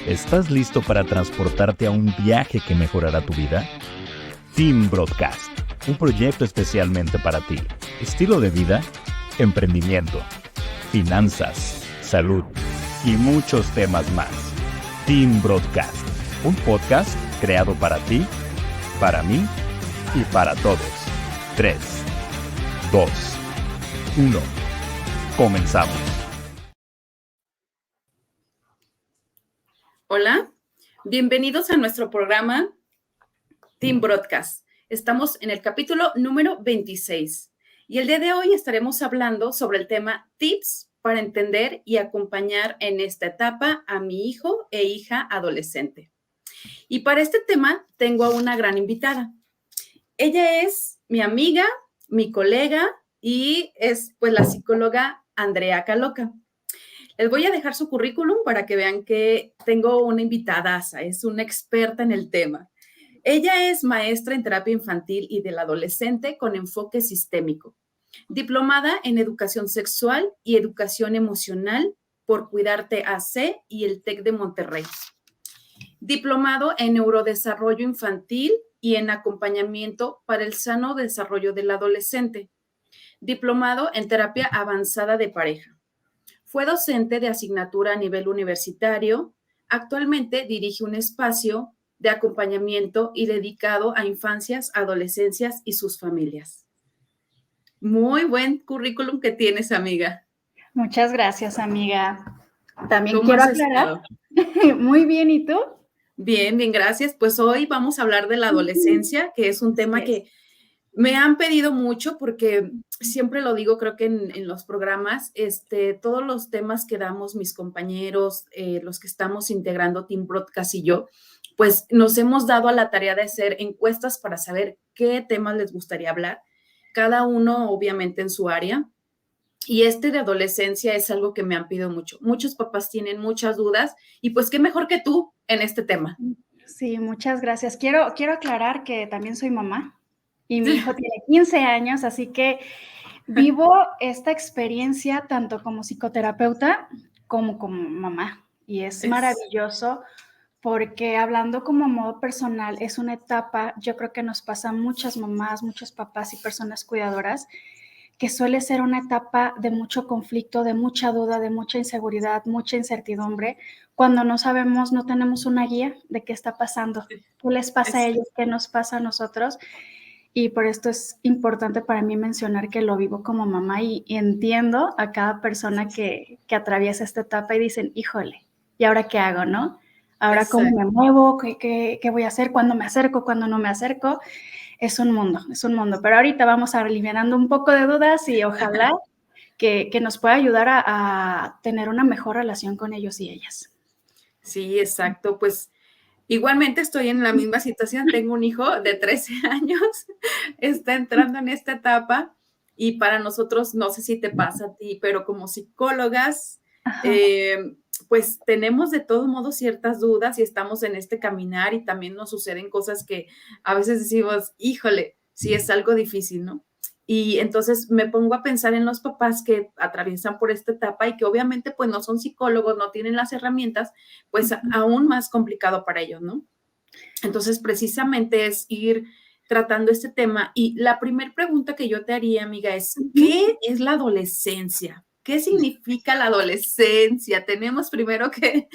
¿Estás listo para transportarte a un viaje que mejorará tu vida? Team Broadcast, un proyecto especialmente para ti. Estilo de vida, emprendimiento, finanzas, salud y muchos temas más. Team Broadcast, un podcast creado para ti, para mí y para todos. 3, 2, 1. Comenzamos. Hola, bienvenidos a nuestro programa Team Broadcast. Estamos en el capítulo número 26 y el día de hoy estaremos hablando sobre el tema tips para entender y acompañar en esta etapa a mi hijo e hija adolescente. Y para este tema tengo a una gran invitada. Ella es mi amiga, mi colega y es pues la psicóloga Andrea Caloca. Les voy a dejar su currículum para que vean que tengo una invitadaza, es una experta en el tema. Ella es maestra en terapia infantil y del adolescente con enfoque sistémico, diplomada en educación sexual y educación emocional por Cuidarte AC y el TEC de Monterrey, diplomado en neurodesarrollo infantil y en acompañamiento para el sano desarrollo del adolescente, diplomado en terapia avanzada de pareja. Fue docente de asignatura a nivel universitario. Actualmente dirige un espacio de acompañamiento y dedicado a infancias, adolescencias y sus familias. Muy buen currículum que tienes, amiga. Muchas gracias, amiga. También ¿Cómo quiero has aclarar. estado? Muy bien, ¿y tú? Bien, bien, gracias. Pues hoy vamos a hablar de la adolescencia, que es un tema que me han pedido mucho porque siempre lo digo, creo que en los programas, todos los temas que damos mis compañeros, los que estamos integrando Team Broadcast y yo, pues nos hemos dado a la tarea de hacer encuestas para saber qué temas les gustaría hablar, cada uno obviamente en su área. Y de adolescencia es algo que me han pedido mucho. Muchos papás tienen muchas dudas y pues qué mejor que tú en este tema. Sí, muchas gracias. Quiero aclarar que también soy mamá y mi hijo tiene 15 años, así que vivo esta experiencia tanto como psicoterapeuta como mamá. Y es maravilloso porque hablando como modo personal, es una etapa, yo creo que nos pasa a muchas mamás, muchos papás y personas cuidadoras, que suele ser una etapa de mucho conflicto, de mucha duda, de mucha inseguridad, mucha incertidumbre, cuando no sabemos, no tenemos una guía de qué está pasando, qué les pasa a ellos, qué nos pasa a nosotros. Y por esto es importante para mí mencionar que lo vivo como mamá y entiendo a cada persona que atraviesa esta etapa y dicen, híjole, ¿y ahora qué hago, no? Ahora, ¿cómo me muevo? ¿Qué voy a hacer? ¿Cuándo me acerco? ¿Cuándo no me acerco? Es un mundo. Pero ahorita vamos alivianando un poco de dudas y ojalá que nos pueda ayudar a tener una mejor relación con ellos y ellas. Sí, exacto. Pues igualmente estoy en la misma situación. Tengo un hijo de 13 años, está entrando en esta etapa y para nosotros, no sé si te pasa a ti, pero como psicólogas, pues tenemos de todo modo ciertas dudas y estamos en este caminar y también nos suceden cosas que a veces decimos, híjole, sí es algo difícil, ¿no? Y entonces me pongo a pensar en los papás que atraviesan por esta etapa y que obviamente pues no son psicólogos, no tienen las herramientas, pues aún más complicado para ellos, ¿no? Entonces precisamente es ir tratando este tema y la primera pregunta que yo te haría, amiga, es ¿qué es la adolescencia? ¿Qué significa la adolescencia? Tenemos primero que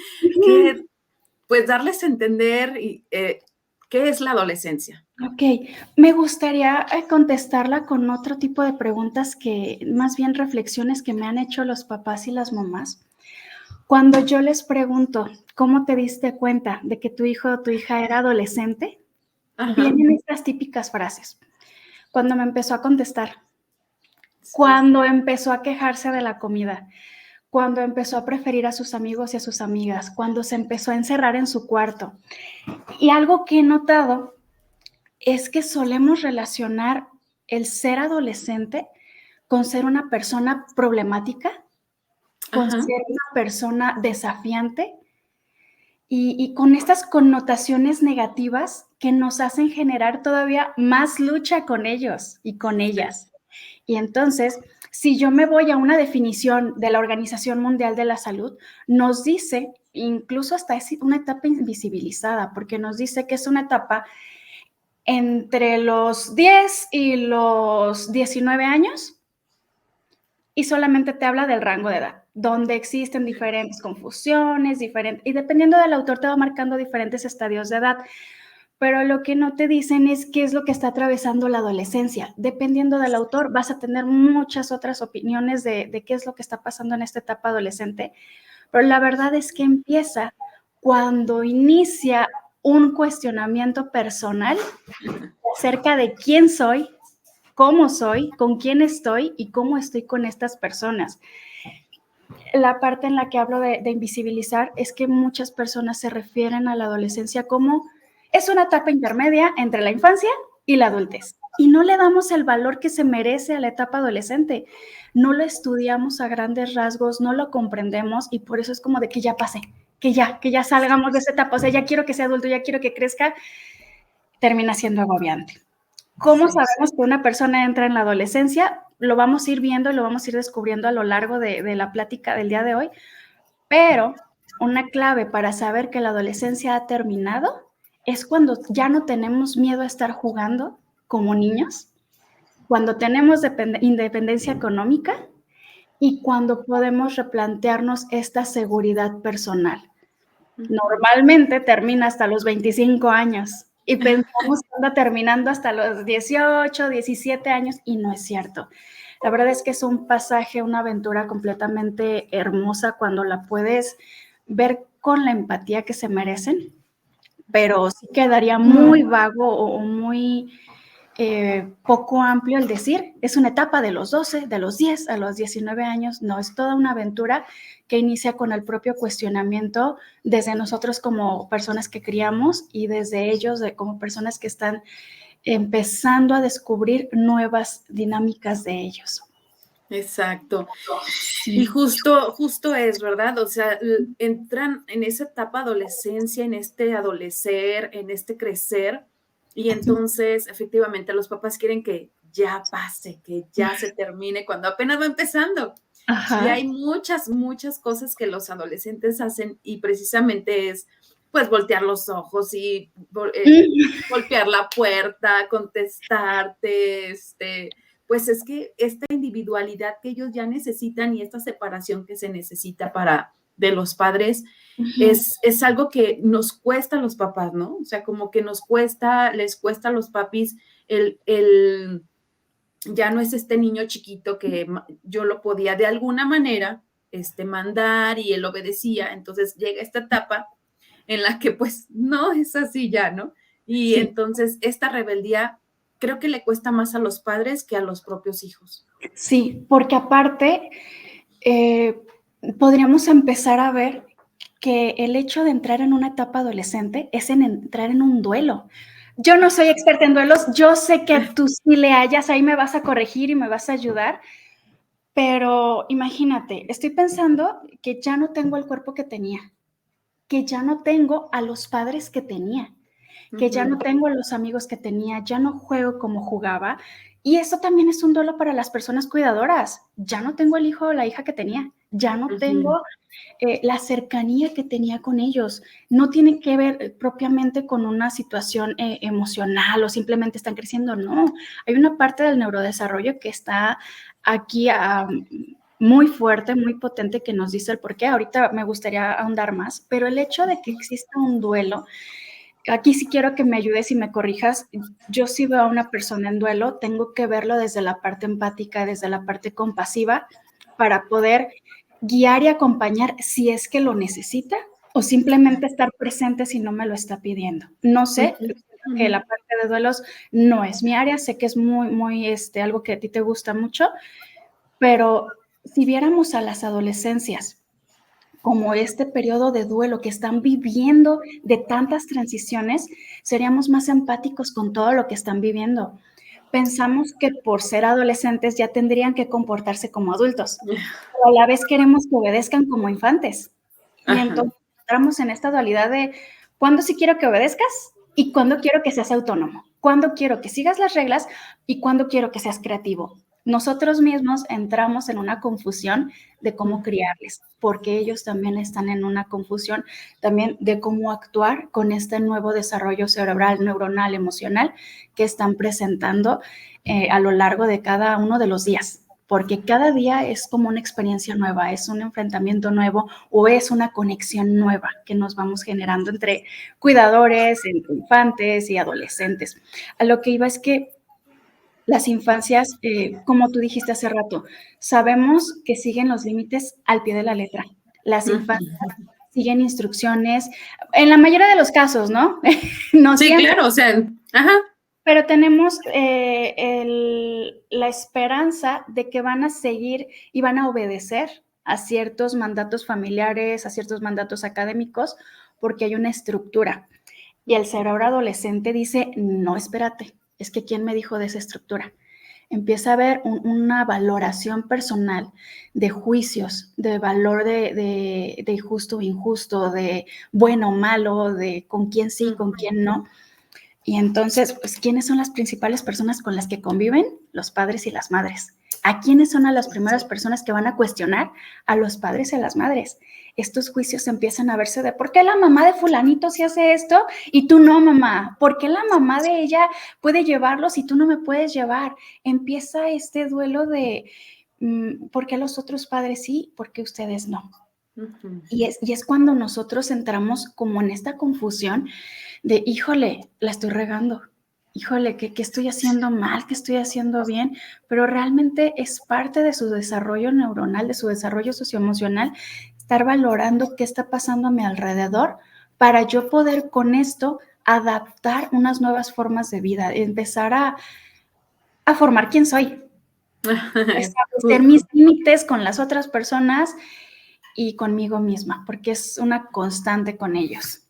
pues darles a entender qué es la adolescencia. Ok, me gustaría contestarla con otro tipo de preguntas que, más bien reflexiones que me han hecho los papás y las mamás. Cuando yo les pregunto, ¿cómo te diste cuenta de que tu hijo o tu hija era adolescente? Ajá. Vienen estas típicas frases. Cuando me empezó a contestar, cuando empezó a quejarse de la comida, cuando empezó a preferir a sus amigos y a sus amigas, cuando se empezó a encerrar en su cuarto. Y algo que he notado es que solemos relacionar el ser adolescente con ser una persona problemática, con ser una persona desafiante y con estas connotaciones negativas que nos hacen generar todavía más lucha con ellos y con ellas. Y entonces, si yo me voy a una definición de la Organización Mundial de la Salud, nos dice, incluso hasta es una etapa invisibilizada, porque nos dice que es una etapa entre los 10 y los 19 años, y solamente te habla del rango de edad, donde existen diferentes confusiones, y dependiendo del autor te va marcando diferentes estadios de edad. Pero lo que no te dicen es qué es lo que está atravesando la adolescencia. Dependiendo del autor, vas a tener muchas otras opiniones de qué es lo que está pasando en esta etapa adolescente. Pero la verdad es que empieza cuando inicia un cuestionamiento personal acerca de quién soy, cómo soy, con quién estoy y cómo estoy con estas personas. La parte en la que hablo de invisibilizar es que muchas personas se refieren a la adolescencia como es una etapa intermedia entre la infancia y la adultez. Y no le damos el valor que se merece a la etapa adolescente. No lo estudiamos a grandes rasgos, no lo comprendemos y por eso es como de que ya pase, que ya salgamos de esa etapa. O sea, ya quiero que sea adulto, ya quiero que crezca. Termina siendo agobiante. ¿Cómo sabemos que una persona entra en la adolescencia? Lo vamos a ir viendo y lo vamos a ir descubriendo a lo largo de la plática del día de hoy, pero una clave para saber que la adolescencia ha terminado es cuando ya no tenemos miedo a estar jugando como niños, cuando tenemos independencia económica y cuando podemos replantearnos esta seguridad personal. Normalmente termina hasta los 25 años. Y pensamos que anda terminando hasta los 18, 17 años y no es cierto. La verdad es que es un pasaje, una aventura completamente hermosa cuando la puedes ver con la empatía que se merecen, pero sí quedaría muy vago o muy poco amplio el decir, es una etapa de los 12, de los 10 a los 19 años. No, es toda una aventura que inicia con el propio cuestionamiento desde nosotros como personas que criamos y desde ellos como personas que están empezando a descubrir nuevas dinámicas de ellos. Exacto. Sí. Y justo es, ¿verdad? O sea, entran en esa etapa adolescencia, en este adolecer, en este crecer, y entonces efectivamente los papás quieren que ya pase, que ya se termine cuando apenas va empezando. Ajá. Y hay muchas cosas que los adolescentes hacen y precisamente es pues voltear los ojos y golpear la puerta, contestarte, pues es que esta individualidad que ellos ya necesitan y esta separación que se necesita de los padres es algo que nos cuesta a los papás, ¿no? O sea, como que les cuesta a los papis ya no es este niño chiquito que yo lo podía de alguna manera mandar y él obedecía. Entonces llega esta etapa en la que pues no es así ya, ¿no? Y sí. Entonces esta rebeldía creo que le cuesta más a los padres que a los propios hijos. Sí, porque aparte podríamos empezar a ver que el hecho de entrar en una etapa adolescente es entrar en un duelo. Yo no soy experta en duelos, yo sé que tú sí le hayas, ahí me vas a corregir y me vas a ayudar, pero imagínate, estoy pensando que ya no tengo el cuerpo que tenía, que ya no tengo a los padres que tenía, que ya no tengo a los amigos que tenía, ya no juego como jugaba, y eso también es un duelo para las personas cuidadoras. Ya no tengo el hijo o la hija que tenía, ya no tengo la cercanía que tenía con ellos. No tiene que ver propiamente con una situación emocional o simplemente están creciendo, no. Hay una parte del neurodesarrollo que está aquí muy fuerte, muy potente, que nos dice el por qué. Ahorita me gustaría ahondar más, pero el hecho de que exista un duelo, aquí sí quiero que me ayudes y me corrijas. Yo si veo a una persona en duelo, tengo que verlo desde la parte empática, desde la parte compasiva, para poder guiar y acompañar si es que lo necesita o simplemente estar presente si no me lo está pidiendo. No sé, que la parte de duelos no es mi área, sé que es muy algo que a ti te gusta mucho, pero si viéramos a las adolescencias como este periodo de duelo que están viviendo de tantas transiciones, seríamos más empáticos con todo lo que están viviendo. Pensamos que por ser adolescentes ya tendrían que comportarse como adultos, pero a la vez queremos que obedezcan como infantes. Y entonces entramos en esta dualidad de cuándo sí quiero que obedezcas y cuándo quiero que seas autónomo, cuándo quiero que sigas las reglas y cuándo quiero que seas creativo. nosotros mismos entramos en una confusión de cómo criarles, porque ellos también están en una confusión también de cómo actuar con este nuevo desarrollo cerebral, neuronal, emocional que están presentando a lo largo de cada uno de los días. Porque cada día es como una experiencia nueva, es un enfrentamiento nuevo o es una conexión nueva que nos vamos generando entre cuidadores, entre infantes y adolescentes. A lo que iba es que las infancias, como tú dijiste hace rato, sabemos que siguen los límites al pie de la letra. Las infancias siguen instrucciones, en la mayoría de los casos, ¿no? No Sí, siempre. claro, o sea, ajá. Pero tenemos la esperanza de que van a seguir y van a obedecer a ciertos mandatos familiares, a ciertos mandatos académicos, porque hay una estructura. Y el cerebro adolescente dice, no, espérate, es que ¿quién me dijo de esa estructura? Empieza a haber una valoración personal de juicios, de valor de justo o injusto, de bueno o malo, de con quién sí, con quién no. Y entonces, pues, ¿quiénes son las principales personas con las que conviven? Los padres y las madres. ¿A quiénes son a las primeras personas que van a cuestionar? A los padres y a las madres. Estos juicios empiezan a verse de ¿por qué la mamá de fulanito sí hace esto y tú no, mamá? ¿Por qué la mamá de ella puede llevarlos y tú no me puedes llevar? Empieza este duelo de ¿por qué los otros padres sí? ¿Por qué ustedes no? Y es cuando nosotros entramos como en esta confusión de, híjole, la estoy regando, híjole, ¿qué estoy haciendo mal? ¿Qué estoy haciendo bien? Pero realmente es parte de su desarrollo neuronal, de su desarrollo socioemocional, estar valorando qué está pasando a mi alrededor para yo poder con esto adaptar unas nuevas formas de vida, empezar a formar quién soy, establecer mis límites con las otras personas y conmigo misma, porque es una constante con ellos.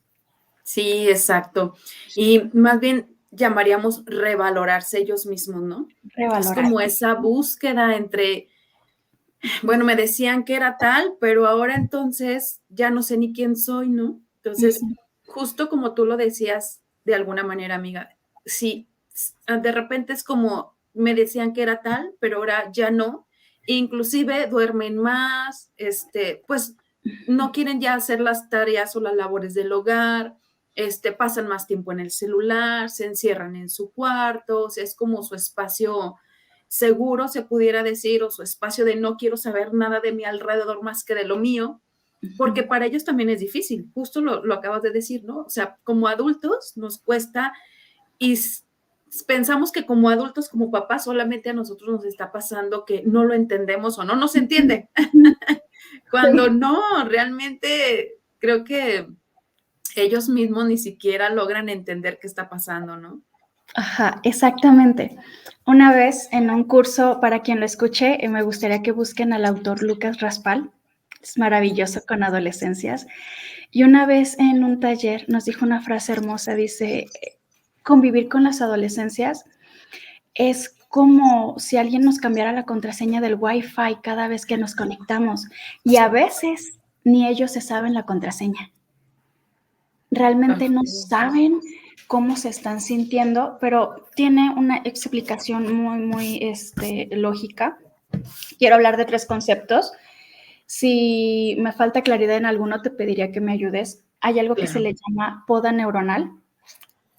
Sí, exacto. Y más bien llamaríamos revalorarse ellos mismos, ¿no? Es como esa búsqueda entre, bueno, me decían que era tal, pero ahora entonces ya no sé ni quién soy, ¿no? Entonces, justo como tú lo decías de alguna manera, amiga, sí, de repente es como me decían que era tal, pero ahora ya no. Inclusive duermen más, pues no quieren ya hacer las tareas o las labores del hogar, pasan más tiempo en el celular, se encierran en su cuarto, o sea, es como su espacio seguro, se pudiera decir, o su espacio de no quiero saber nada de mi alrededor más que de lo mío, porque para ellos también es difícil, justo lo acabas de decir, ¿no? O sea, como adultos nos cuesta y pensamos que como adultos, como papás, solamente a nosotros nos está pasando que no lo entendemos o no nos entiende. Cuando no, realmente creo que ellos mismos ni siquiera logran entender qué está pasando, ¿no? Ajá, exactamente. Una vez en un curso, para quien lo escuche, me gustaría que busquen al autor Lucas Raspal, es maravilloso con adolescencias, y una vez en un taller nos dijo una frase hermosa, dice, convivir con las adolescencias es como si alguien nos cambiara la contraseña del Wi-Fi cada vez que nos conectamos, y a veces ni ellos se saben la contraseña. Realmente no saben cómo se están sintiendo, pero tiene una explicación muy lógica. Quiero hablar de 3 conceptos. Si me falta claridad en alguno, te pediría que me ayudes. Hay algo que se le llama poda neuronal,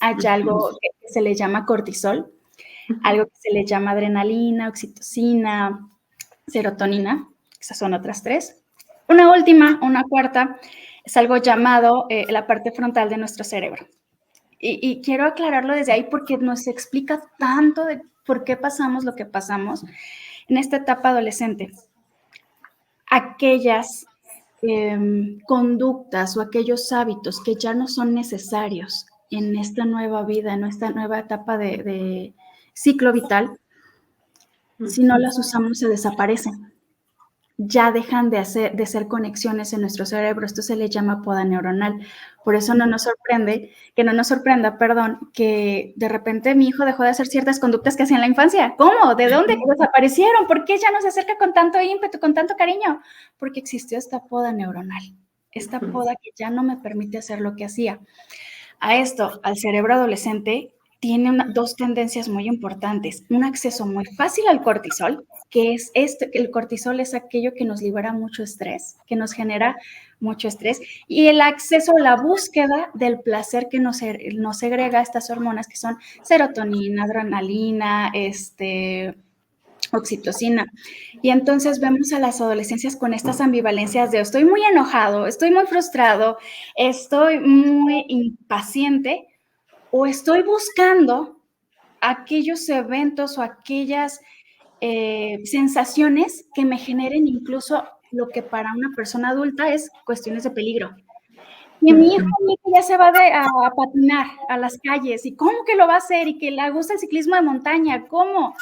hay algo que se le llama cortisol, algo que se le llama adrenalina, oxitocina, serotonina, esas son otras 3. Una última, una cuarta, es algo llamado la parte frontal de nuestro cerebro. Y quiero aclararlo desde ahí porque nos explica tanto de por qué pasamos lo que pasamos en esta etapa adolescente. Aquellas conductas o aquellos hábitos que ya no son necesarios en esta nueva vida, en esta nueva etapa de ciclo vital, si no las usamos se desaparecen. Ya dejan de ser conexiones en nuestro cerebro. Esto se le llama poda neuronal. Por eso no nos sorprenda, que de repente mi hijo dejó de hacer ciertas conductas que hacía en la infancia. ¿Cómo? ¿De dónde desaparecieron? ¿Por qué ya no se acerca con tanto ímpetu, con tanto cariño? Porque existió esta poda neuronal, esta poda que ya no me permite hacer lo que hacía. A esto, al cerebro adolescente, tiene dos tendencias muy importantes. Un acceso muy fácil al cortisol, que es el cortisol es aquello que nos libera mucho estrés, que nos genera mucho estrés, y el acceso a la búsqueda del placer que nos segrega estas hormonas que son serotonina, adrenalina, oxitocina. Y entonces vemos a las adolescencias con estas ambivalencias de estoy muy enojado, estoy muy frustrado, estoy muy impaciente, o estoy buscando aquellos eventos o aquellas sensaciones que me generen incluso lo que para una persona adulta es cuestiones de peligro. Y mi hijo ya se va a patinar a las calles, ¿y cómo que lo va a hacer? Y que le gusta el ciclismo de montaña, ¿cómo?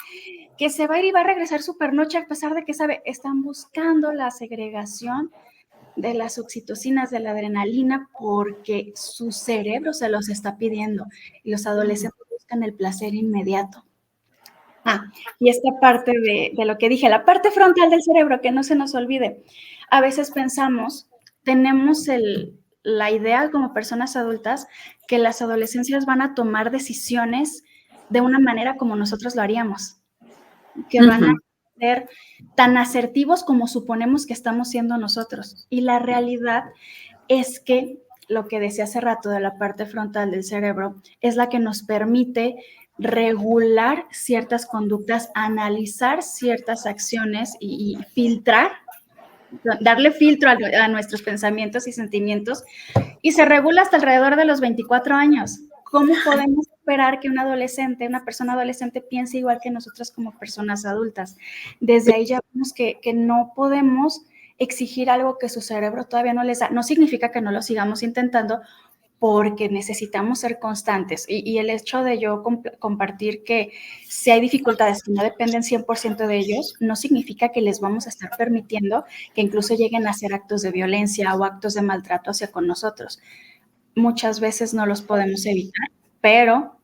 Que se va a ir y va a regresar súper noche a pesar de que sabe, están buscando la segregación de las oxitocinas, de la adrenalina, porque su cerebro se los está pidiendo. Y los adolescentes buscan el placer inmediato. Y esta parte de lo que dije, la parte frontal del cerebro, que no se nos olvide. A veces pensamos, tenemos la idea como personas adultas que las adolescencias van a tomar decisiones de una manera como nosotros lo haríamos, que van a ser tan asertivos como suponemos que estamos siendo nosotros. Y la realidad es que lo que decía hace rato de la parte frontal del cerebro es la que nos permite regular ciertas conductas, analizar ciertas acciones y filtrar, darle filtro a nuestros pensamientos y sentimientos, y se regula hasta alrededor de los 24 años. ¿Cómo podemos esperar que un adolescente, una persona adolescente piense igual que nosotros como personas adultas? Desde ahí ya vemos que no podemos exigir algo que su cerebro todavía no les da. No significa que no lo sigamos intentando, porque necesitamos ser constantes. Y el hecho de yo compartir que si hay dificultades que no dependen 100% de ellos, no significa que les vamos a estar permitiendo que incluso lleguen a hacer actos de violencia o actos de maltrato hacia con nosotros. Muchas veces no los podemos evitar, pero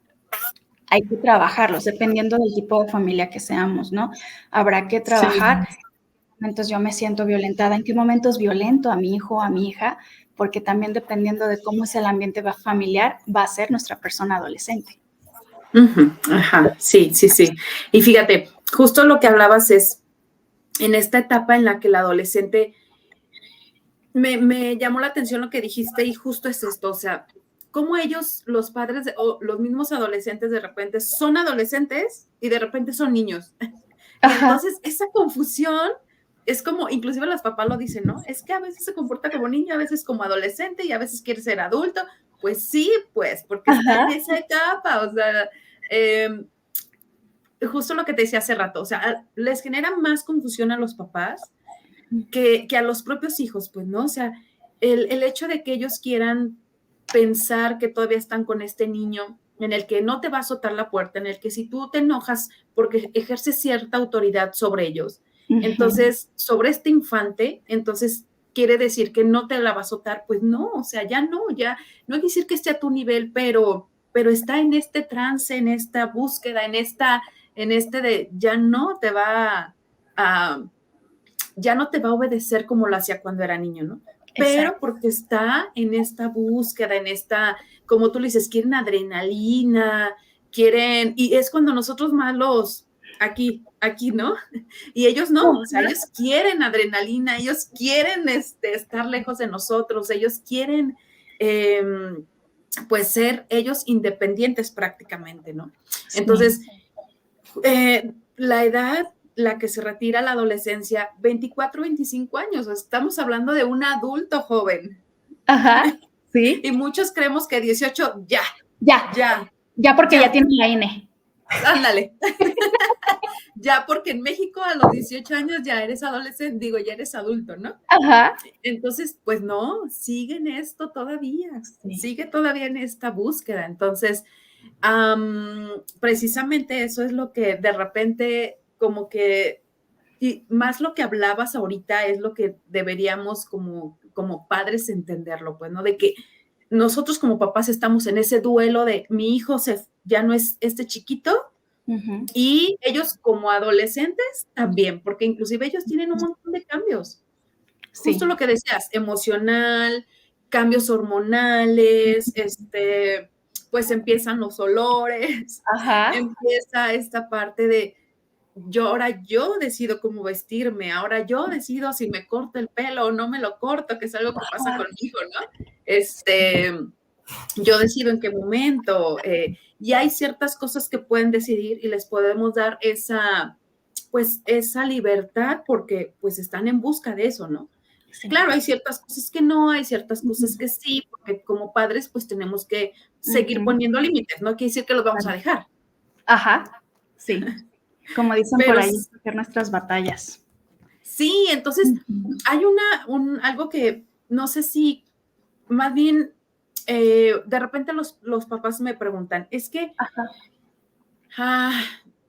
hay que trabajarlos, dependiendo del tipo de familia que seamos, ¿no? Habrá que trabajar. Sí. En qué momentos yo me siento violentada, en qué momentos violento a mi hijo o a mi hija, porque también dependiendo de cómo es el ambiente familiar, va a ser nuestra persona adolescente. Ajá, sí. Y fíjate, justo lo que hablabas es, en esta etapa en la que el adolescente, me llamó la atención lo que dijiste y justo es esto, o sea, cómo ellos, los padres o los mismos adolescentes de repente son adolescentes y de repente son niños. Entonces, esa confusión es como, inclusive los papás lo dicen, ¿no? Es que a veces se comporta como niño, a veces como adolescente y a veces quiere ser adulto. Pues sí, pues, porque está en esa etapa, o sea, justo lo que te decía hace rato, o sea, les genera más confusión a los papás que a los propios hijos, pues, ¿no? O sea, el hecho de que ellos quieran pensar que todavía están con este niño en el que no te va a azotar la puerta, en el que si tú te enojas porque ejerces cierta autoridad sobre ellos, entonces, sobre este infante, entonces quiere decir que no te la va a azotar, pues no, o sea, ya no hay que decir que esté a tu nivel, pero está en este trance, en esta búsqueda, en este de ya no te va a obedecer como lo hacía cuando era niño, ¿no? Pero exacto, porque está en esta búsqueda, en esta, como tú le dices, quieren adrenalina, y es cuando nosotros más aquí, ¿no? Y ellos no, o sea, ellos quieren adrenalina, ellos quieren estar lejos de nosotros, ellos quieren, pues, ser ellos independientes prácticamente, ¿no? Sí. Entonces, la edad la que se retira la adolescencia, 24, 25 años, estamos hablando de un adulto joven. Ajá, sí. Y muchos creemos que 18, Ya porque ya tienen la INE. Ándale. Ya porque en México a los 18 años ya eres adolescente, ya eres adulto, ¿no? Ajá. Entonces, pues no, sigue en esto todavía, sigue todavía en esta búsqueda. Entonces, precisamente eso es lo que de repente como que, y más lo que hablabas ahorita es lo que deberíamos como padres entenderlo, pues, ¿no? De que nosotros como papás estamos en ese duelo de mi hijo ya no es este chiquito, y ellos como adolescentes también, porque inclusive ellos tienen un montón de cambios. Sí. Justo lo que decías, emocional, cambios hormonales, pues empiezan los olores, Ajá. empieza esta parte de ahora yo decido cómo vestirme, ahora yo decido si me corto el pelo o no me lo corto, que es algo que pasa conmigo, ¿no? Yo decido en qué momento, y hay ciertas cosas que pueden decidir y les podemos dar pues esa libertad porque pues están en busca de eso, ¿no? Sí. Claro, hay ciertas cosas que no, hay ciertas cosas que sí, porque como padres pues tenemos que seguir poniendo límites, no quiere decir que los vamos a dejar. Ajá, sí. Como dicen Pero por ahí, escoger nuestras batallas. Sí, entonces hay algo que no sé si, más bien, de repente los papás me preguntan, es que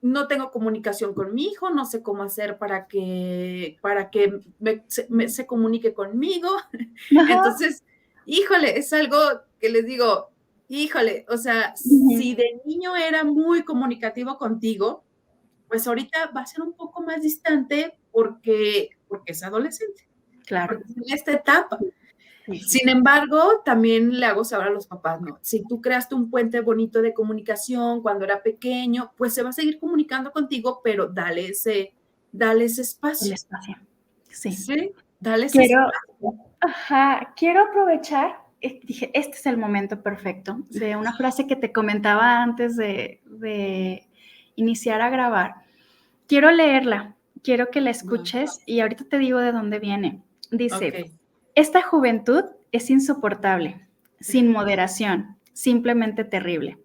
no tengo comunicación con mi hijo, no sé cómo hacer para que se comunique conmigo. Ajá. Entonces, híjole, es algo que les digo, híjole, o sea, si de niño era muy comunicativo contigo, pues ahorita va a ser un poco más distante porque es adolescente. Claro. Porque es en esta etapa. Sí. Sin embargo, también le hago saber a los papás, ¿no? Si tú creaste un puente bonito de comunicación cuando era pequeño, pues se va a seguir comunicando contigo, pero dale ese espacio. El espacio. Sí. Sí, dale ese espacio. Quiero aprovechar, dije, este es el momento perfecto, de una frase que te comentaba antes de iniciar a grabar. Quiero leerla, quiero que la escuches y ahorita te digo de dónde viene. Dice, esta juventud es insoportable, sin moderación, simplemente terrible.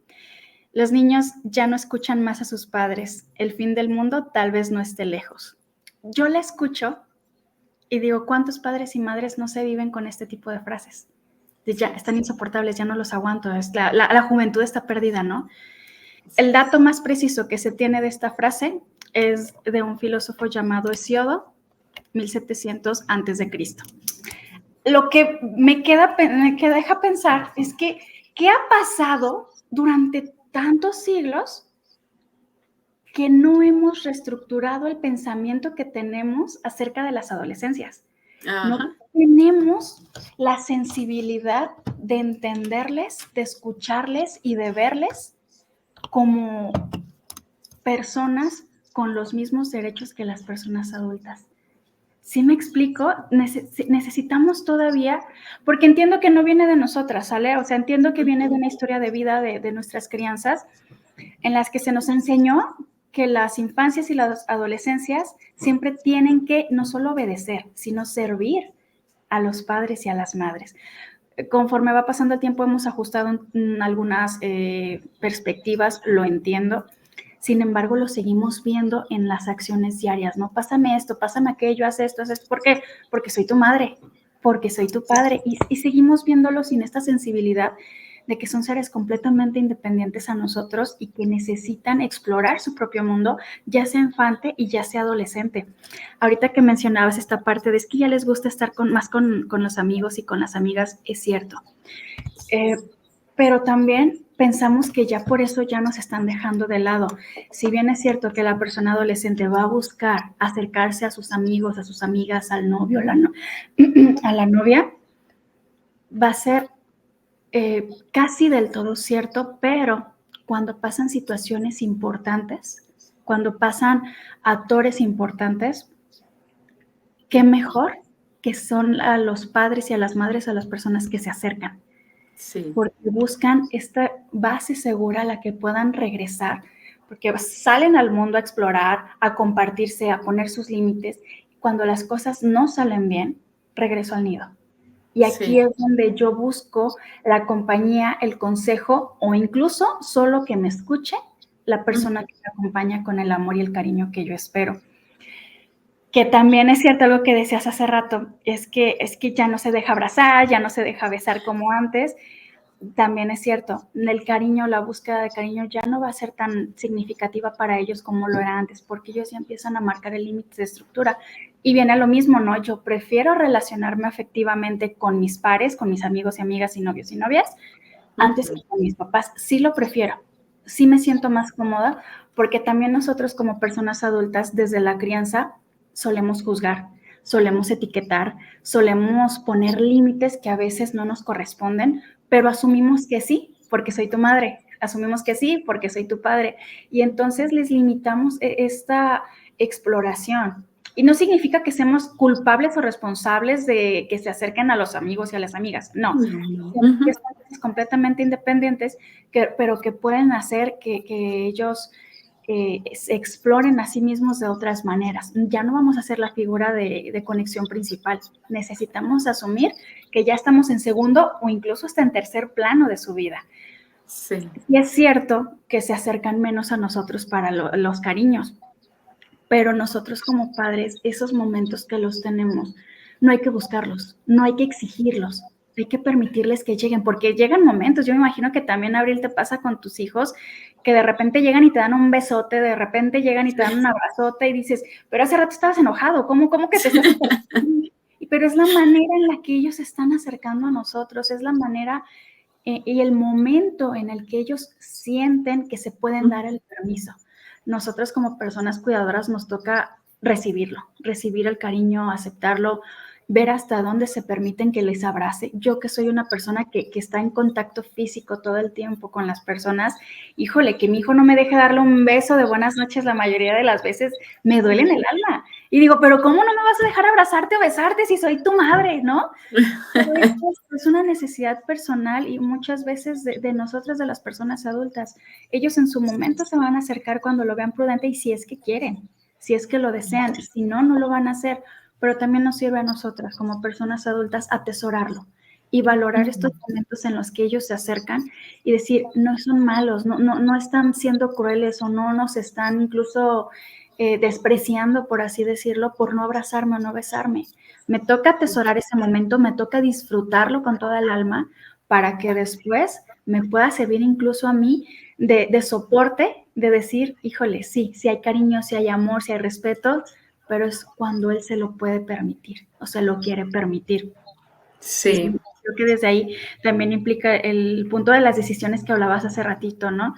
Los niños ya no escuchan más a sus padres. El fin del mundo tal vez no esté lejos. Yo la escucho y digo, ¿cuántos padres y madres no se viven con este tipo de frases? Ya están insoportables, ya no los aguanto. La juventud está perdida, ¿no? El dato más preciso que se tiene de esta frase es de un filósofo llamado Hesíodo, 1700 a.C. Lo que me deja pensar es que, ¿qué ha pasado durante tantos siglos que no hemos reestructurado el pensamiento que tenemos acerca de las adolescencias? No tenemos la sensibilidad de entenderles, de escucharles y de verles como personas con los mismos derechos que las personas adultas. ¿Sí me explico? Necesitamos todavía, porque entiendo que no viene de nosotras, ¿sale? O sea, entiendo que viene de una historia de vida de nuestras crianzas, en las que se nos enseñó que las infancias y las adolescencias siempre tienen que no solo obedecer, sino servir a los padres y a las madres. Conforme va pasando el tiempo hemos ajustado algunas perspectivas, lo entiendo. Sin embargo, lo seguimos viendo en las acciones diarias, ¿no? Pásame esto, pásame aquello, haz esto, haz esto. ¿Por qué? Porque soy tu madre, porque soy tu padre. Y seguimos viéndolo sin esta sensibilidad de que son seres completamente independientes a nosotros y que necesitan explorar su propio mundo, ya sea infante y ya sea adolescente. Ahorita que mencionabas esta parte de es que ya les gusta estar más con los amigos y con las amigas, es cierto. Pero también pensamos que ya por eso ya nos están dejando de lado. Si bien es cierto que la persona adolescente va a buscar acercarse a sus amigos, a sus amigas, al novio, a la novia, va a ser casi del todo cierto, pero cuando pasan situaciones importantes, cuando pasan actores importantes, qué mejor que son a los padres y a las madres, a las personas que se acercan. Sí. Porque buscan esta base segura a la que puedan regresar, porque salen al mundo a explorar, a compartirse, a poner sus límites. Cuando las cosas no salen bien, regreso al nido. Y aquí es donde yo busco la compañía, el consejo o incluso solo que me escuche la persona que me acompaña con el amor y el cariño que yo espero. Que también es cierto algo que decías hace rato, es que ya no se deja abrazar, ya no se deja besar como antes. También es cierto, el cariño, la búsqueda de cariño ya no va a ser tan significativa para ellos como lo era antes, porque ellos ya empiezan a marcar el límite de estructura. Y viene lo mismo, ¿no? Yo prefiero relacionarme afectivamente con mis pares, con mis amigos y amigas y novios y novias, antes que con mis papás. Sí lo prefiero, sí me siento más cómoda, porque también nosotros como personas adultas, desde la crianza, solemos juzgar, solemos etiquetar, solemos poner límites que a veces no nos corresponden, pero asumimos que sí, porque soy tu madre, asumimos que sí, porque soy tu padre, y entonces les limitamos esta exploración. Y no significa que seamos culpables o responsables de que se acerquen a los amigos y a las amigas, no. Que son completamente independientes, pero que pueden hacer que ellos se exploren a sí mismos de otras maneras. Ya no vamos a ser la figura de conexión principal. Necesitamos asumir que ya estamos en segundo o incluso hasta en tercer plano de su vida. Sí. Y es cierto que se acercan menos a nosotros para los cariños, pero nosotros como padres, esos momentos que los tenemos, no hay que buscarlos, no hay que exigirlos, hay que permitirles que lleguen, porque llegan momentos, yo me imagino que también, Abril, te pasa con tus hijos, que de repente llegan y te dan un besote, de repente llegan y te dan un abrazote y dices, pero hace rato estabas enojado, ¿cómo que te estás acercando? Pero es la manera en la que ellos se están acercando a nosotros, es la manera y el momento en el que ellos sienten que se pueden dar el permiso. Nosotros como personas cuidadoras nos toca recibirlo, recibir el cariño, aceptarlo, ver hasta dónde se permiten que les abrace. Yo que soy una persona que está en contacto físico todo el tiempo con las personas, híjole, que mi hijo no me deje darle un beso de buenas noches la mayoría de las veces, me duele en el alma. Y digo, pero ¿cómo no me vas a dejar abrazarte o besarte si soy tu madre, no? Es una necesidad personal y muchas veces de nosotras, de las personas adultas. Ellos en su momento se van a acercar cuando lo vean prudente y si es que quieren, si es que lo desean, si no, no lo van a hacer. Pero también nos sirve a nosotras como personas adultas atesorarlo y valorar estos momentos en los que ellos se acercan y decir, no son malos, no están siendo crueles o no nos están incluso despreciando, por así decirlo, por no abrazarme o no besarme. Me toca atesorar ese momento, me toca disfrutarlo con toda el alma para que después me pueda servir incluso a mí de soporte, de decir, híjole, sí hay cariño, sí hay amor, sí hay respeto, pero es cuando él se lo puede permitir o se lo quiere permitir. Sí. Creo que desde ahí también implica el punto de las decisiones que hablabas hace ratito, ¿no?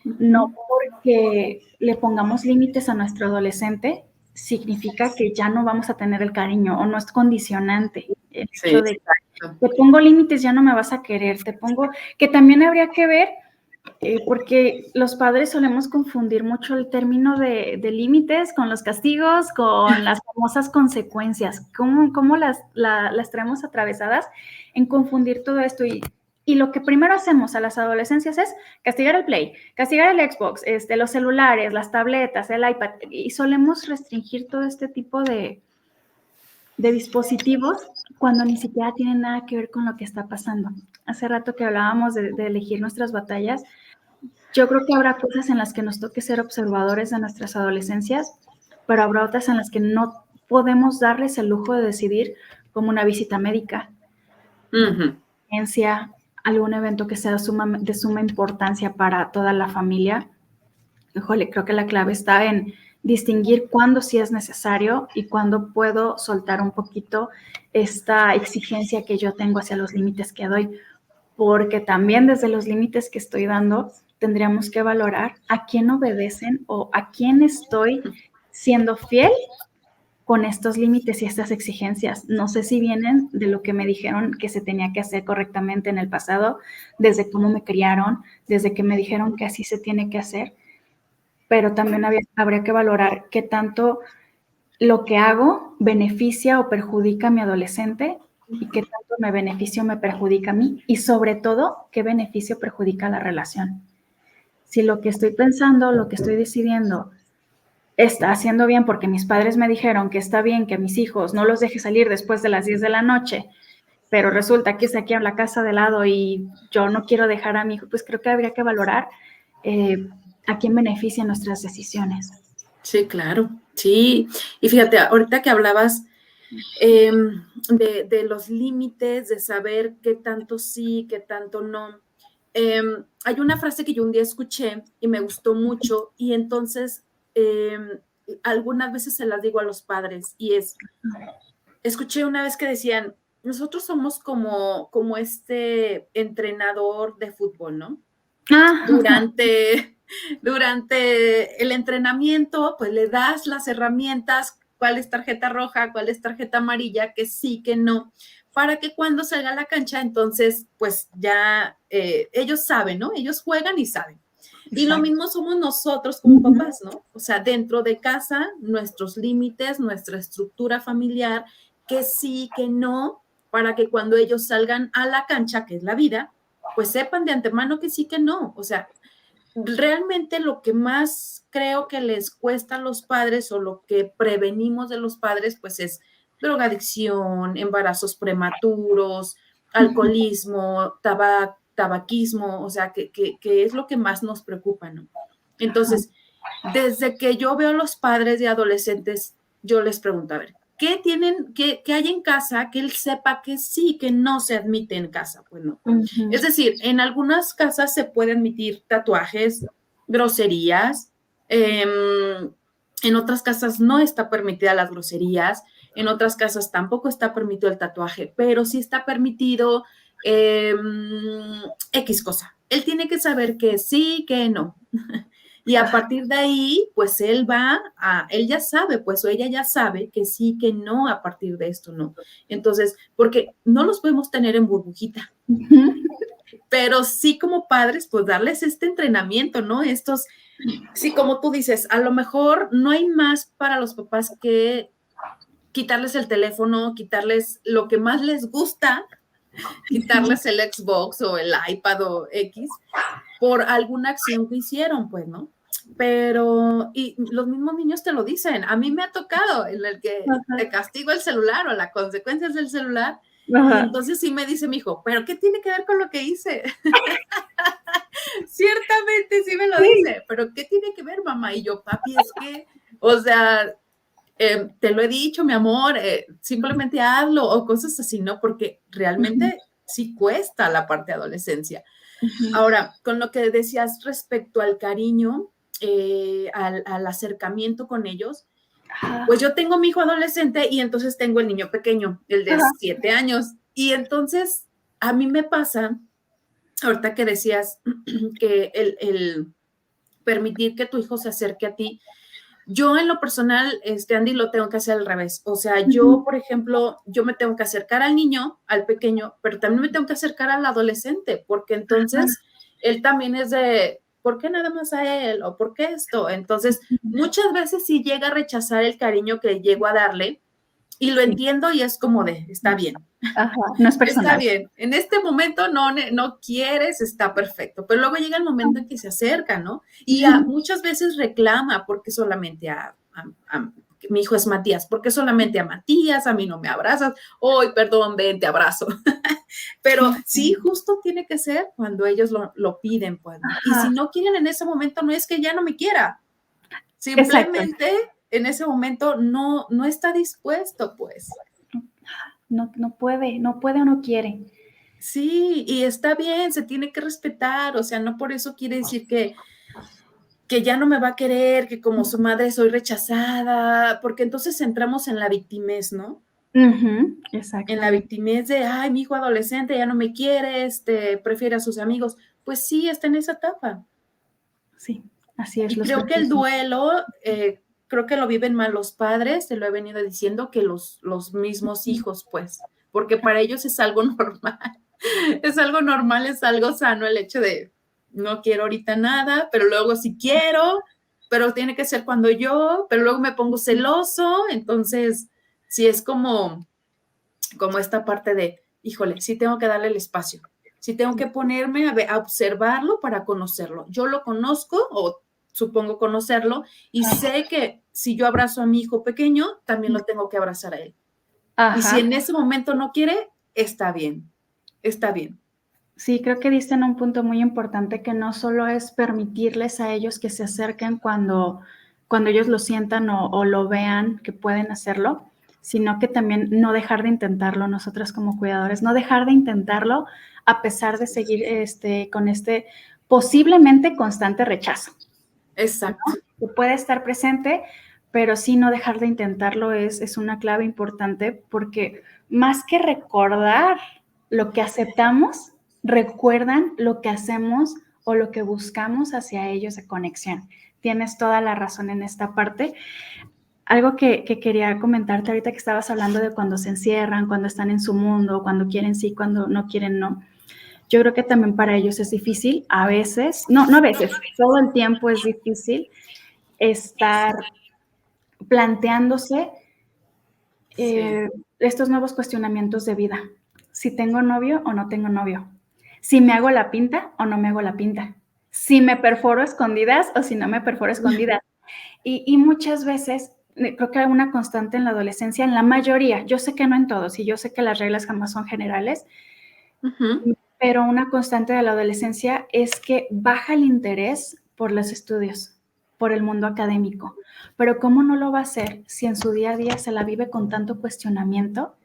No porque le pongamos límites a nuestro adolescente significa que ya no vamos a tener el cariño o no es condicionante. El hecho de que te pongo límites, ya no me vas a querer, te pongo, que también habría que ver, porque los padres solemos confundir mucho el término de límites con los castigos, con las famosas consecuencias, cómo las traemos atravesadas en confundir todo esto y lo que primero hacemos a las adolescencias es castigar el Play, castigar el Xbox, los celulares, las tabletas, el iPad, y solemos restringir todo este tipo de dispositivos cuando ni siquiera tienen nada que ver con lo que está pasando. Hace rato que hablábamos de elegir nuestras batallas, yo creo que habrá cosas en las que nos toque ser observadores de nuestras adolescencias, pero habrá otras en las que no podemos darles el lujo de decidir, como una visita médica, algún evento que sea de suma importancia para toda la familia. Híjole, creo que la clave está en distinguir cuándo sí es necesario y cuándo puedo soltar un poquito esta exigencia que yo tengo hacia los límites que doy, porque también desde los límites que estoy dando tendríamos que valorar a quién obedecen o a quién estoy siendo fiel con estos límites y estas exigencias. No sé si vienen de lo que me dijeron que se tenía que hacer correctamente en el pasado, desde cómo me criaron, desde que me dijeron que así se tiene que hacer, pero también habría que valorar qué tanto lo que hago beneficia o perjudica a mi adolescente y qué tanto me beneficia o me perjudica a mí y sobre todo qué beneficio perjudica a la relación. Si lo que estoy pensando, lo que estoy decidiendo está haciendo bien porque mis padres me dijeron que está bien que a mis hijos no los deje salir después de las 10 de la noche, pero resulta que es aquí en la casa de lado y yo no quiero dejar a mi hijo, pues creo que habría que valorar a quién benefician nuestras decisiones. Sí, claro, sí. Y fíjate, ahorita que hablabas de los límites, de saber qué tanto sí, qué tanto no. Hay una frase que yo un día escuché y me gustó mucho y entonces algunas veces se las digo a los padres y escuché una vez que decían, nosotros somos como este entrenador de fútbol, ¿no? Durante el entrenamiento, pues le das las herramientas, cuál es tarjeta roja, cuál es tarjeta amarilla, que sí, que no, para que cuando salga a la cancha, entonces, pues ya ellos saben, ¿no? Ellos juegan y saben. Y lo mismo somos nosotros como papás, ¿no? O sea, dentro de casa, nuestros límites, nuestra estructura familiar, que sí, que no, para que cuando ellos salgan a la cancha, que es la vida, pues sepan de antemano que sí, que no. O sea, realmente lo que más creo que les cuesta a los padres o lo que prevenimos de los padres, pues es drogadicción, embarazos prematuros, alcoholismo, tabaquismo, o sea, que es lo que más nos preocupa, ¿no? Entonces, desde que yo veo a los padres de adolescentes, yo les pregunto, a ver, ¿qué tienen, qué hay en casa que él sepa que sí, que no se admite en casa? Pues no. Es decir, en algunas casas se puede admitir tatuajes, groserías, en otras casas no está permitida las groserías, en otras casas tampoco está permitido el tatuaje, pero sí está permitido X cosa. Él tiene que saber que sí, que no. Y a partir de ahí, pues él ya sabe, pues o ella ya sabe que sí, que no, a partir de esto, no. Entonces, porque no los podemos tener en burbujita, pero sí como padres, pues darles este entrenamiento, ¿no? Sí, como tú dices, a lo mejor no hay más para los papás que quitarles el teléfono, quitarles lo que más les gusta, quitarles el Xbox o el iPad o X, por alguna acción que hicieron, pues, ¿no? Pero, y los mismos niños te lo dicen, a mí me ha tocado en el que te castigo el celular o las consecuencias del celular, y entonces sí me dice mi hijo, ¿pero qué tiene que ver con lo que hice? Ciertamente sí me lo dice, pero ¿qué tiene que ver, mamá? Y yo, papi, es que, o sea, te lo he dicho, mi amor, simplemente hazlo o cosas así, ¿no? Porque realmente sí cuesta la parte de adolescencia. Ahora, con lo que decías respecto al cariño, al acercamiento con ellos, pues yo tengo mi hijo adolescente y entonces tengo el niño pequeño, el de 7 años. Y entonces a mí me pasa, ahorita que decías que el permitir que tu hijo se acerque a ti, yo en lo personal, Andy, lo tengo que hacer al revés. O sea, yo, por ejemplo, yo me tengo que acercar al niño, al pequeño, pero también me tengo que acercar al adolescente, porque entonces él también es de, ¿por qué nada más a él? ¿O por qué esto? Entonces, muchas veces sí llega a rechazar el cariño que llego a darle y lo entiendo y es como de, está bien. No es personal. Está bien, en este momento no quieres, está perfecto, pero luego llega el momento en que se acerca, ¿no? Y muchas veces reclama porque solamente mi hijo es Matías, porque solamente a Matías, a mí no me abrazas, hoy, perdón, ven, te abrazo. Pero sí, justo tiene que ser cuando ellos lo piden, pues, ¿no? Y si no quieren en ese momento, no es que ya no me quiera, simplemente en ese momento no está dispuesto, pues. No puede o no quiere. Sí, y está bien, se tiene que respetar, o sea, no por eso quiere decir que ya no me va a querer, que como su madre soy rechazada, porque entonces entramos en la victimez, ¿no? Exacto. En la victimez de, ay, mi hijo adolescente ya no me quiere, prefiere a sus amigos. Pues sí, está en esa etapa. Sí, así es. Y creo que el duelo, creo que lo viven más los padres, te lo he venido diciendo, que los mismos hijos, pues, porque para ellos es algo normal. Es algo normal, es algo sano el hecho de no quiero ahorita nada, pero luego sí quiero, pero tiene que ser cuando yo, pero luego me pongo celoso, entonces sí es como esta parte de, híjole, sí tengo que darle el espacio, sí tengo que ponerme a observarlo para conocerlo. Yo lo conozco o supongo conocerlo y sé que si yo abrazo a mi hijo pequeño, también lo tengo que abrazar a él. Y si en ese momento no quiere, está bien. Está bien. Sí, creo que diste en un punto muy importante que no solo es permitirles a ellos que se acerquen cuando ellos lo sientan o lo vean que pueden hacerlo, sino que también no dejar de intentarlo nosotras como cuidadores, no dejar de intentarlo a pesar de seguir con este posiblemente constante rechazo. Exacto. ¿No? Que puede estar presente, pero sí no dejar de intentarlo es una clave importante porque más que recordar lo que aceptamos, recuerdan lo que hacemos o lo que buscamos hacia ellos de conexión. Tienes toda la razón en esta parte. algo que quería comentarte ahorita que estabas hablando de cuando se encierran, cuando están en su mundo, cuando quieren sí, cuando no quieren no. Yo creo que también para ellos es difícil, a veces, no a veces, todo el tiempo es difícil estar planteándose estos nuevos cuestionamientos de vida. Si tengo novio o no tengo novio. Si me hago la pinta o no me hago la pinta. Si me perforo escondidas o si no me perforo escondidas. Y muchas veces, creo que hay una constante en la adolescencia, en la mayoría, yo sé que no en todos, y yo sé que las reglas jamás son generales, pero una constante de la adolescencia es que baja el interés por los estudios, por el mundo académico. Pero ¿cómo no lo va a hacer si en su día a día se la vive con tanto cuestionamiento,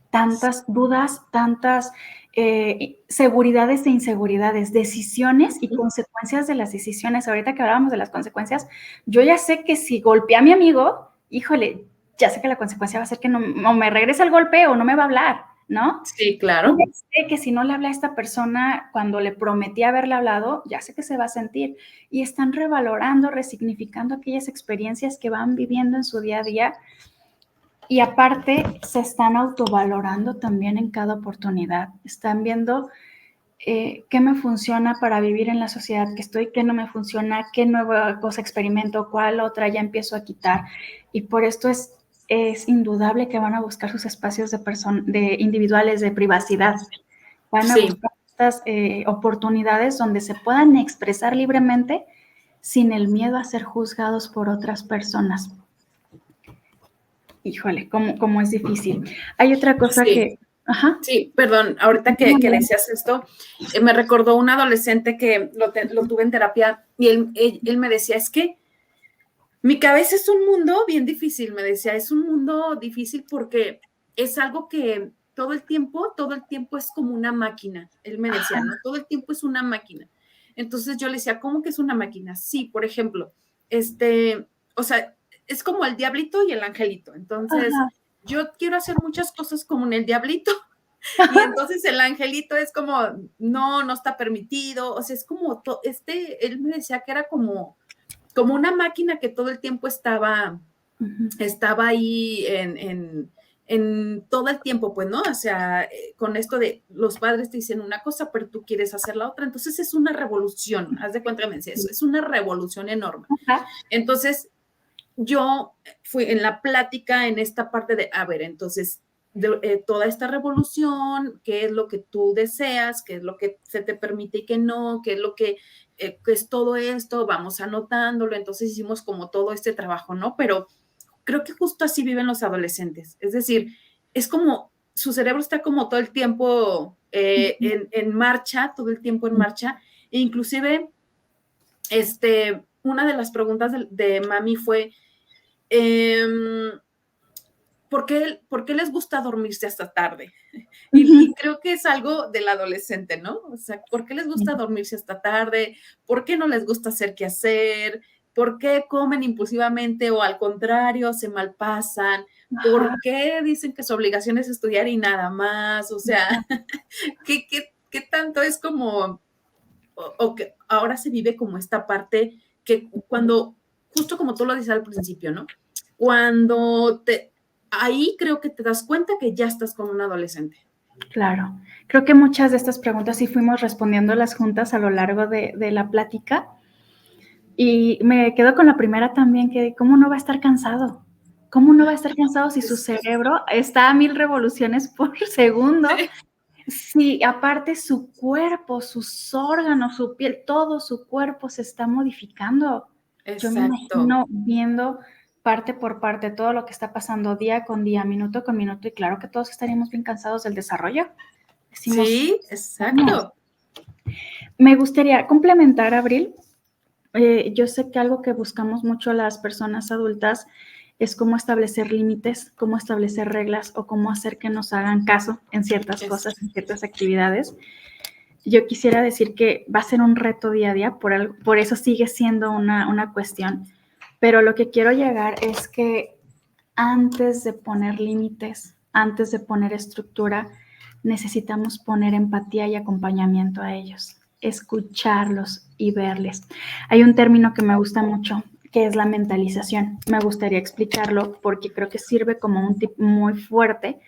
tantas dudas, tantas seguridades e inseguridades, decisiones y consecuencias de las decisiones? Ahorita que hablábamos de las consecuencias, yo ya sé que si golpeé a mi amigo, híjole, ya sé que la consecuencia va a ser que no me regrese el golpe o no me va a hablar, ¿no? Sí, claro. Ya sé que si no le habla a esta persona cuando le prometí haberle hablado, ya sé que se va a sentir. Y están revalorando, resignificando aquellas experiencias que van viviendo en su día a día. Y aparte, se están autovalorando también en cada oportunidad. Están viendo qué me funciona para vivir en la sociedad que estoy, qué no me funciona, qué nueva cosa experimento, cuál otra ya empiezo a quitar. Y por esto es indudable que van a buscar sus espacios de individuales de privacidad. Van a buscar estas oportunidades donde se puedan expresar libremente sin el miedo a ser juzgados por otras personas. Híjole, cómo es difícil. Hay otra cosa que... Ajá. Sí, perdón, ahorita que decías esto, me recordó un adolescente que lo tuve en terapia y él me decía, es que mi cabeza es un mundo bien difícil, me decía, es un mundo difícil porque es algo que todo el tiempo es como una máquina. Él me decía, ¿no? Todo el tiempo es una máquina. Entonces yo le decía, ¿cómo que es una máquina? Sí, por ejemplo, o sea, es como el diablito y el angelito. Entonces, yo quiero hacer muchas cosas como en el diablito y entonces el angelito es como, no está permitido. O sea, es como, él me decía que era como una máquina que todo el tiempo estaba ahí en todo el tiempo, pues, ¿no? O sea, con esto de los padres te dicen una cosa, pero tú quieres hacer la otra. Entonces es una revolución, haz de cuenta que me decía eso, es una revolución enorme. Entonces, yo fui en la plática en esta parte de, a ver, entonces, toda esta revolución, qué es lo que tú deseas, qué es lo que se te permite y qué no, qué es lo que es todo esto, vamos anotándolo. Entonces hicimos como todo este trabajo, ¿no? Pero creo que justo así viven los adolescentes. Es decir, es como su cerebro está como todo el tiempo en marcha, todo el tiempo en marcha. E inclusive, una de las preguntas de mami fue, ¿por qué les gusta dormirse hasta tarde? Y creo que es algo del adolescente, ¿no? O sea, ¿por qué les gusta dormirse hasta tarde? ¿Por qué no les gusta hacer qué hacer? ¿Por qué comen impulsivamente o al contrario se malpasan? ¿Por qué dicen que su obligación es estudiar y nada más? O sea, ¿qué tanto es como, o que ahora se vive como esta parte que cuando, justo como tú lo dices al principio, ¿no? Cuando ahí creo que te das cuenta que ya estás con un adolescente. Claro, creo que muchas de estas preguntas sí fuimos respondiéndolas juntas a lo largo de la plática y me quedo con la primera también, que ¿cómo no va a estar cansado? ¿Cómo no va a estar cansado si su cerebro está a 1000 revoluciones por segundo? Si aparte su cuerpo, sus órganos, su piel, todo su cuerpo se está modificando. Exacto. Yo me imagino viendo parte por parte todo lo que está pasando día con día, minuto con minuto, y claro que todos estaríamos bien cansados del desarrollo. Decimos, sí, exacto. Me gustaría complementar, Abril. Yo sé que algo que buscamos mucho las personas adultas es cómo establecer límites, cómo establecer reglas o cómo hacer que nos hagan caso en ciertas cosas, en ciertas actividades. Yo quisiera decir que va a ser un reto día a día, por eso sigue siendo una cuestión, pero lo que quiero llegar es que antes de poner límites, antes de poner estructura, necesitamos poner empatía y acompañamiento a ellos, escucharlos y verles. Hay un término que me gusta mucho que es la mentalización. Me gustaría explicarlo porque creo que sirve como un tip muy fuerte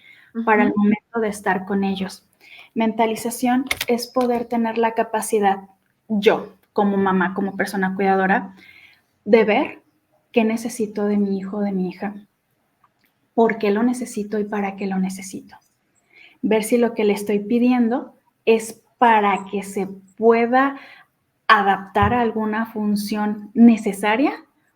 para el momento de estar con ellos. Mentalización es poder tener la capacidad, yo como mamá, como persona cuidadora, de ver qué necesito de mi hijo o de mi hija, por qué lo necesito y para qué lo necesito. Ver si lo que le estoy pidiendo es para que se pueda adaptar a alguna función necesaria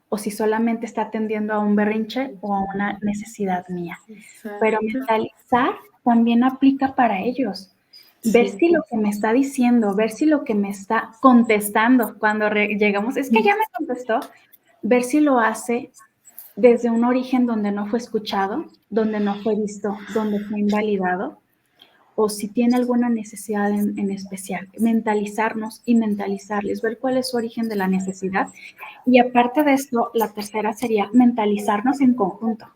o si solamente está atendiendo a un berrinche o a una necesidad mía. Exacto. Pero mentalizar también aplica para ellos. Ver si lo que me está diciendo, ver si lo que me está contestando cuando llegamos, es que ya me contestó, ver si lo hace desde un origen donde no fue escuchado, donde no fue visto, donde fue invalidado, o si tiene alguna necesidad en especial, mentalizarnos y mentalizarles, ver cuál es su origen de la necesidad. Y aparte de esto, la tercera sería mentalizarnos en conjunto.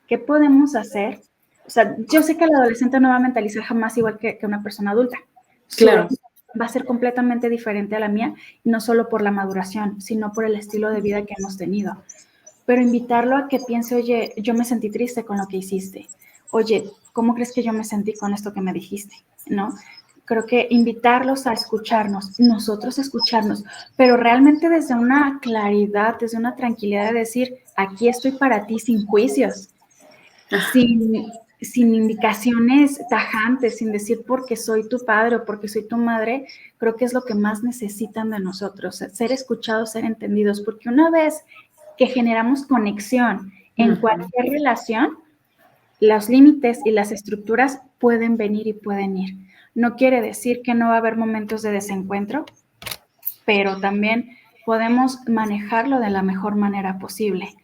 ¿Qué podemos hacer? O sea, yo sé que el adolescente no va a mentalizar jamás igual que una persona adulta. Claro. Va a ser completamente diferente a la mía, y no solo por la maduración, sino por el estilo de vida que hemos tenido. Pero invitarlo a que piense, oye, yo me sentí triste con lo que hiciste. Oye, ¿cómo crees que yo me sentí con esto que me dijiste? ¿No? Creo que invitarlos a escucharnos, nosotros escucharnos, pero realmente desde una claridad, desde una tranquilidad de decir, aquí estoy para ti sin juicios, sin indicaciones tajantes, sin decir porque soy tu padre o porque soy tu madre. Creo que es lo que más necesitan de nosotros, ser escuchados, ser entendidos, porque una vez que generamos conexión en cualquier relación, los límites y las estructuras pueden venir y pueden ir. No quiere decir que no va a haber momentos de desencuentro, pero también podemos manejarlo de la mejor manera posible.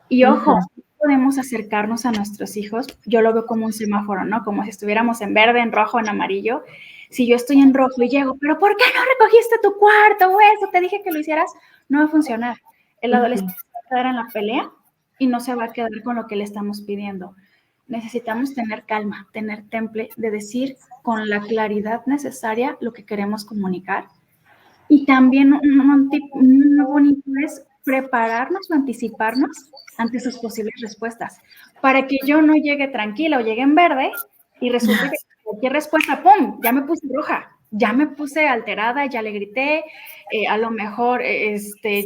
Y ojo, podemos acercarnos a nuestros hijos, yo lo veo como un semáforo, ¿no? Como si estuviéramos en verde, en rojo, en amarillo. Si yo estoy en rojo y llego, ¿pero por qué no recogiste tu cuarto o eso? Te dije que lo hicieras, no va a funcionar. El adolescente se va a quedar en la pelea y no se va a quedar con lo que le estamos pidiendo. Necesitamos tener calma, tener temple, de decir con la claridad necesaria lo que queremos comunicar. Y también un tip muy bonito es prepararnos o anticiparnos ante sus posibles respuestas, para que yo no llegue tranquila o llegue en verde y resulte que cualquier respuesta, ¡pum!, ya me puse roja, ya me puse alterada, ya le grité, a lo mejor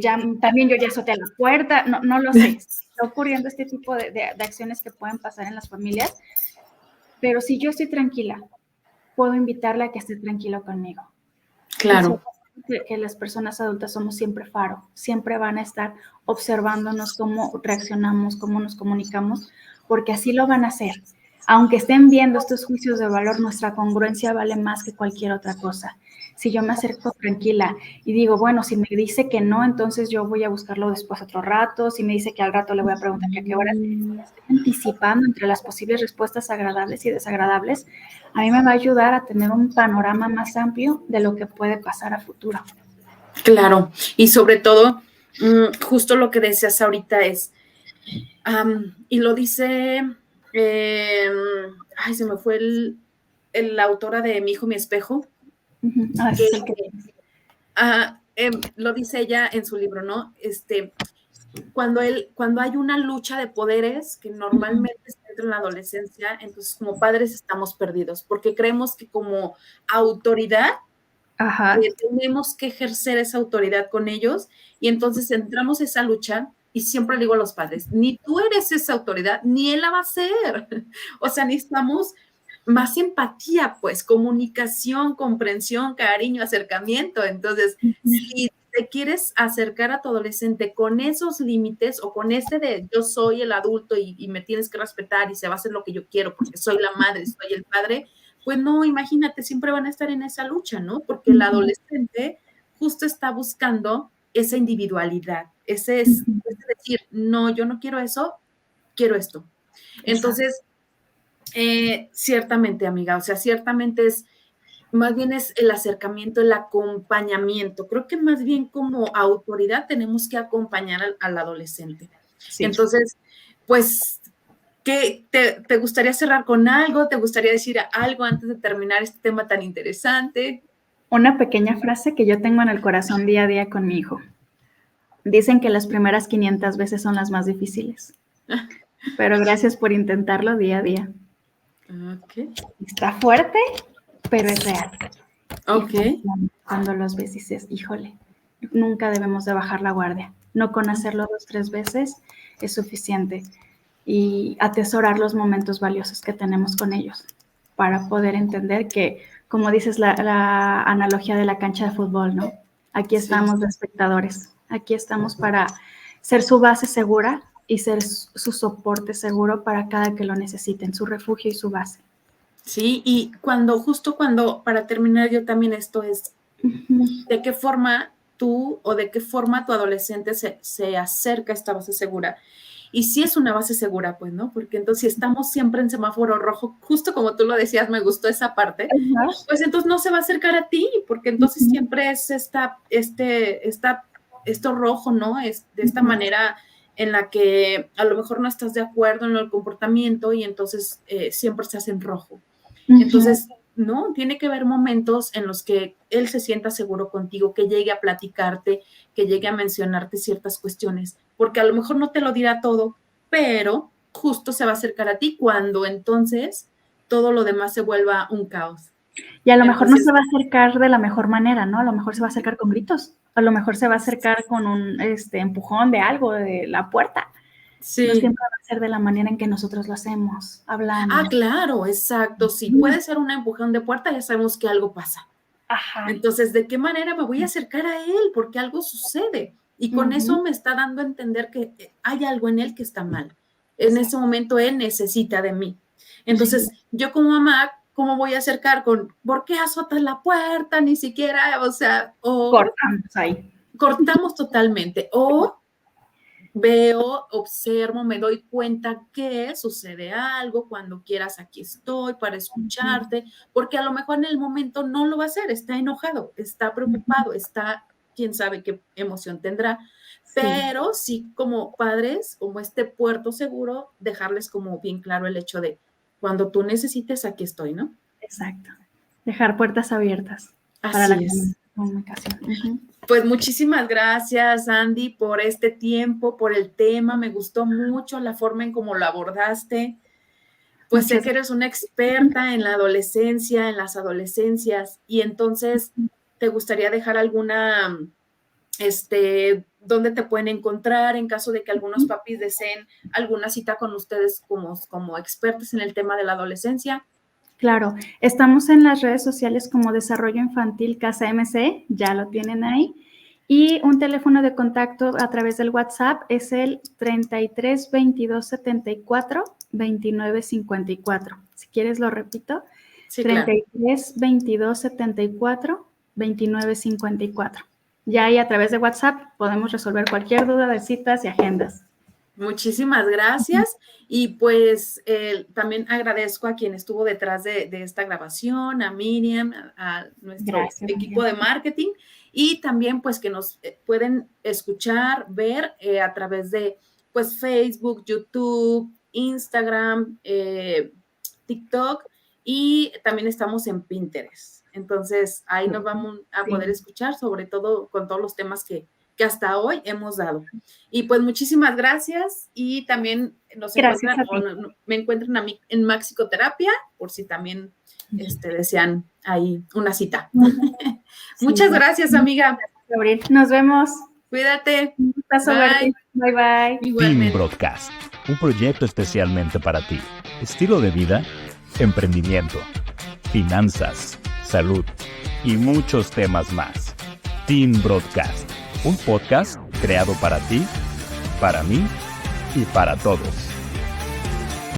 ya, también yo ya azoté la puerta, no lo sé. Está ocurriendo este tipo de acciones que pueden pasar en las familias, pero si yo estoy tranquila, puedo invitarla a que esté tranquilo conmigo. Claro. Que las personas adultas somos siempre faro, siempre van a estar observándonos cómo reaccionamos, cómo nos comunicamos, porque así lo van a hacer. Aunque estén viendo estos juicios de valor, nuestra congruencia vale más que cualquier otra cosa. Si yo me acerco tranquila y digo, bueno, si me dice que no, entonces yo voy a buscarlo después otro rato. Si me dice que al rato le voy a preguntar a qué hora, estoy anticipando entre las posibles respuestas agradables y desagradables. A mí me va a ayudar a tener un panorama más amplio de lo que puede pasar a futuro. Claro, y sobre todo, justo lo que decías ahorita es, y lo dice, se me fue la autora de Mi hijo, mi espejo, lo dice ella en su libro, ¿no? Cuando hay una lucha de poderes que normalmente se entra en la adolescencia, entonces como padres estamos perdidos, porque creemos que como autoridad tenemos que ejercer esa autoridad con ellos, y entonces entramos en esa lucha, y siempre digo a los padres, ni tú eres esa autoridad, ni él la va a ser. O sea, necesitamos más empatía, pues, comunicación, comprensión, cariño, acercamiento. Entonces, si te quieres acercar a tu adolescente con esos límites o con ese de yo soy el adulto y me tienes que respetar y se va a hacer lo que yo quiero porque soy la madre, soy el padre, pues no, imagínate, siempre van a estar en esa lucha, ¿no? Porque el adolescente justo está buscando esa individualidad, ese decir, no, yo no quiero eso, quiero esto. Entonces, ciertamente, amiga, o sea, ciertamente más bien es el acercamiento, el acompañamiento. Creo que más bien como autoridad tenemos que acompañar al adolescente. Sí. Entonces, pues, ¿qué te gustaría cerrar con algo? ¿Te gustaría decir algo antes de terminar este tema tan interesante? Una pequeña frase que yo tengo en el corazón día a día con mi hijo. Dicen que las primeras 500 veces son las más difíciles, pero gracias por intentarlo día a día. Ok. Está fuerte, pero es real. Ok. Cuando los ves dices, híjole, nunca debemos de bajar la guardia. No con hacerlo 2, 3 veces es suficiente. Y atesorar los momentos valiosos que tenemos con ellos para poder entender que, como dices, la analogía de la cancha de fútbol, ¿no? Aquí estamos de espectadores, aquí estamos para ser su base segura y ser su soporte seguro para cada que lo necesiten, su refugio y su base. Sí, y justo cuando, para terminar yo también esto es, ¿de qué forma tú o de qué forma tu adolescente se acerca a esta base segura? Y si es una base segura, pues, ¿no? Porque entonces si estamos siempre en semáforo rojo, justo como tú lo decías, me gustó esa parte, pues entonces no se va a acercar a ti, porque entonces siempre es esto rojo, ¿no? Es de esta manera en la que a lo mejor no estás de acuerdo en el comportamiento y entonces siempre estás en rojo. Entonces, no, tiene que haber momentos en los que él se sienta seguro contigo, que llegue a platicarte, que llegue a mencionarte ciertas cuestiones, porque a lo mejor no te lo dirá todo, pero justo se va a acercar a ti cuando entonces todo lo demás se vuelva un caos. Y a lo mejor no se va a acercar de la mejor manera, ¿no? A lo mejor se va a acercar con gritos, a lo mejor se va a acercar con un empujón de algo, de la puerta. Sí. No siempre va a ser de la manera en que nosotros lo hacemos, hablando. Ah, claro, exacto. Sí, puede ser un empujón de puerta, ya sabemos que algo pasa. Ajá. Entonces, ¿de qué manera me voy a acercar a él? Porque algo sucede. Y con eso me está dando a entender que hay algo en él que está mal. En ese momento él necesita de mí. Entonces, yo como mamá, ¿cómo voy a acercar por qué azotas la puerta? Ni siquiera, o sea, cortamos ahí. Cortamos totalmente. O veo, observo, me doy cuenta que sucede algo, cuando quieras aquí estoy para escucharte, porque a lo mejor en el momento no lo va a hacer, está enojado, está preocupado, está, quién sabe qué emoción tendrá, pero sí como padres, como este puerto seguro, dejarles como bien claro el hecho de cuando tú necesites, aquí estoy, ¿no? Exacto, dejar puertas abiertas para la comunicación. Pues muchísimas gracias, Andy, por este tiempo, por el tema. Me gustó mucho la forma en cómo lo abordaste. Pues sé que eres una experta en la adolescencia, en las adolescencias, y entonces te gustaría dejar alguna, dónde te pueden encontrar en caso de que algunos papis deseen alguna cita con ustedes como expertos en el tema de la adolescencia. Claro, estamos en las redes sociales como Desarrollo Infantil Casa MC, ya lo tienen ahí, y un teléfono de contacto a través del WhatsApp es el 33 22 74 29 54. Si quieres lo repito, sí, 33 claro. 22 74 29 54. Ya ahí a través de WhatsApp podemos resolver cualquier duda de citas y agendas. Muchísimas gracias y pues también agradezco a quien estuvo detrás de esta grabación, a Miriam, a nuestro equipo de marketing y también pues que nos pueden escuchar, ver a través de pues Facebook, YouTube, Instagram, TikTok y también estamos en Pinterest. Entonces ahí nos vamos a poder escuchar, sobre todo con todos los temas que hasta hoy hemos dado. Y pues muchísimas gracias y también me encuentran a mí en Maxicoterapia por si también desean ahí una cita. Muchas gracias, amiga. Nos vemos. Cuídate. Bye. Bye. Team Broadcast, un proyecto especialmente para ti. Estilo de vida, emprendimiento, finanzas, salud y muchos temas más. Team Broadcast. Un podcast creado para ti, para mí y para todos.